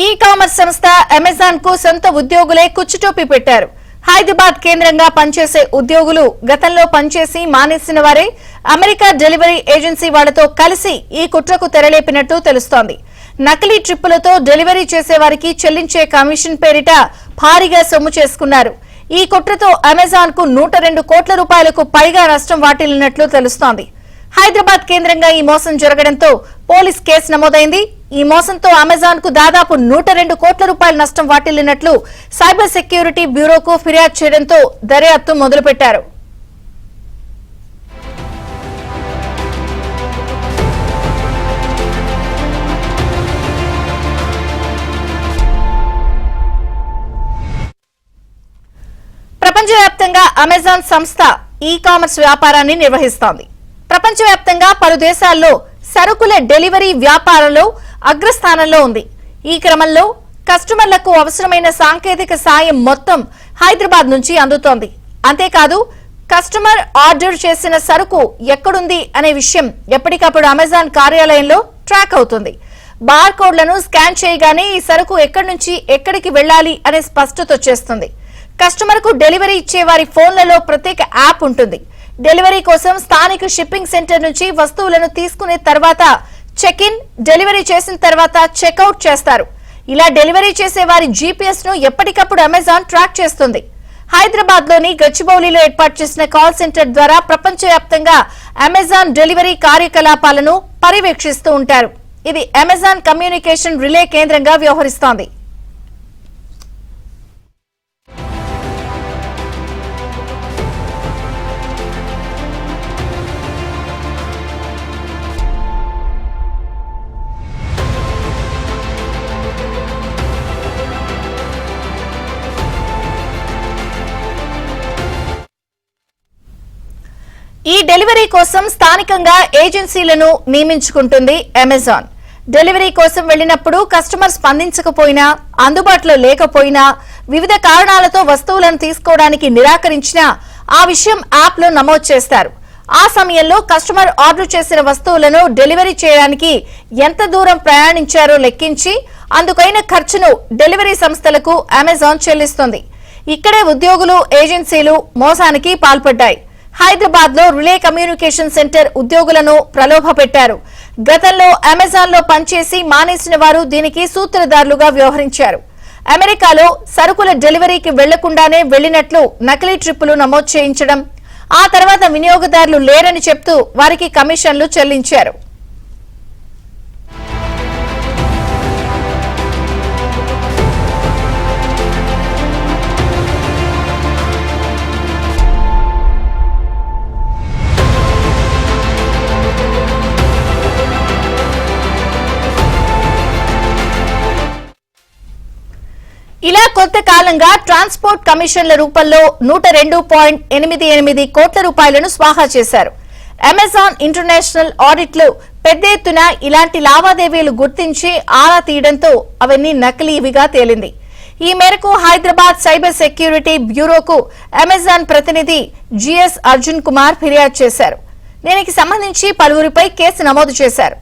E commerce సంస్థ Amazon కు సొంత ఉద్యోగులే కుచ్చుటోపీ పెట్టారు. హైదరాబాద్ కేంద్రంగా పనిచేసే ఉద్యోగులు గతంలో పనిచేసి మానేసిన వారే అమెరికా డెలివరీ ఏజెన్సీ వాళ్లతో కలిసి ఈ కుట్రకు తెరలేపినట్టు తెలుస్తోంది. నకిలీ ట్రిప్పులతో డెలివరీ చేసే వారికి చెల్లించే కమిషన్ పేరిట భారీగా సొమ్ము చేసుకున్నారు. ఈ కుట్రతో అమెజాన్ కు 102 కోట్ల రూపాయలకు పైగా నష్టం వాటిల్లినట్లు తెలుస్తోంది. హైదరాబాద్ కేంద్రంగా ఈ మోసం జరగడంతో పోలీస్ కేసు నమోదైంది. ఈ మోసంతో అమెజాన్ కు దాదాపు 102 కోట్ల రూపాయల నష్టం వాటిల్లినట్లు సైబర్ సెక్యూరిటీ బ్యూరోకు ఫిర్యాదు చేయడంతో దర్యాప్తు మొదలుపెట్టారు. ప్రపంచవ్యాప్తంగా అమెజాన్ సంస్థ ఈ-కామర్స్ వ్యాపారాన్ని నిర్వహిస్తోంది. ప్రపంచవ్యాప్తంగా పలు దేశాల్లో సరుకుల డెలివరీ వ్యాపారంలో అగ్రస్థానంలో ఉంది. ఈ క్రమంలో కస్టమర్లకు అవసరమైన సాంకేతిక సాయం మొత్తం హైదరాబాద్ నుంచి అందుతోంది. అంతేకాదు కస్టమర్ ఆర్డర్ చేసిన సరుకు ఎక్కడుంది అనే విషయం ఎప్పటికప్పుడు అమెజాన్ కార్యాలయంలో ట్రాక్ అవుతుంది. బార్ కోడ్లను స్కాన్ చేయగానే ఈ సరుకు ఎక్కడి నుంచి ఎక్కడికి వెళ్లాలి అనే స్పష్టత వచ్చేస్తుంది. కస్టమర్ కు డెలివరీ ఇచ్చే వారి ఫోన్లలో ప్రత్యేక యాప్ ఉంటుంది. డెలివరీ కోసం స్థానిక షిప్పింగ్ సెంటర్ నుంచి వస్తువులను తీసుకునే తర్వాత చెక్ ఇన్, డెలివరీ చేసిన తర్వాత చెక్అవుట్ చేస్తారు. ఇలా డెలివరీ చేసే వారి జీపీఎస్ ను ఎప్పటికప్పుడు అమెజాన్ ట్రాక్ చేస్తుంది. హైదరాబాద్ లోని గచ్చిబౌలిలో ఏర్పాటు చేసిన కాల్ సెంటర్ ద్వారా ప్రపంచవ్యాప్తంగా అమెజాన్ డెలివరీ కార్యకలాపాలను పర్యవేక్షిస్తూ ఉంటారు. ఇది అమెజాన్ కమ్యూనికేషన్ రిలే కేంద్రంగా వ్యవహరిస్తోంది. ఈ డెలివరీ కోసం స్థానికంగా ఏజెన్సీలను నియమించుకుంటుంది అమెజాన్. డెలివరీ కోసం వెళ్లినప్పుడు కస్టమర్ స్పందించకపోయినా, అందుబాటులో లేకపోయినా, వివిధ కారణాలతో వస్తువులను తీసుకోవడానికి నిరాకరించినా ఆ విషయం యాప్ లో నమోదు చేస్తారు. ఆ సమయంలో కస్టమర్ ఆర్డర్ చేసిన వస్తువులను డెలివరీ చేయడానికి ఎంత దూరం ప్రయాణించారో లెక్కించి అందుకైన ఖర్చును డెలివరీ సంస్థలకు అమెజాన్ చెల్లిస్తుంది. ఇక్కడే ఉద్యోగులు, ఏజెన్సీలు మోసానికి పాల్పడ్డాయి. హైదరాబాద్ లో రిలే కమ్యూనికేషన్ సెంటర్ ఉద్యోగులను ప్రలోభపెట్టారు. గతంలో అమెజాన్ లో పనిచేసి మానేసిన వారు దీనికి సూత్రధారులుగా వ్యవహరించారు. అమెరికాలో సరుకుల డెలివరీకి వెళ్లకుండానే వెళ్లినట్లు నకిలీ ట్రిప్పులు నమోదు చేయించడం, ఆ తర్వాత వినియోగదారులు లేరని చెప్తూ వారికి కమిషన్లు చెల్లించారు. ఇలా కొంతకాలంగా ట్రాన్స్పోర్ట్ కమిషన్ల రూపంలో 102.88 కోట్ల రూపాయలను స్వాహా చేశారు. అమెజాన్ ఇంటర్నేషనల్ ఆడిట్లు పెద్ద ఎత్తున ఇలాంటి లావాదేవీలు గుర్తించి ఆరా తీయడంతో అవన్నీ నకిలీవిగా తేలింది. ఈ మేరకు హైదరాబాద్ సైబర్ సెక్యూరిటీ బ్యూరోకు అమెజాన్ ప్రతినిధి జిఎస్ అర్జున్ కుమార్ ఫిర్యాదు చేశారు. దీనికి సంబంధించి పలువురిపై కేసు నమోదు చేశారు.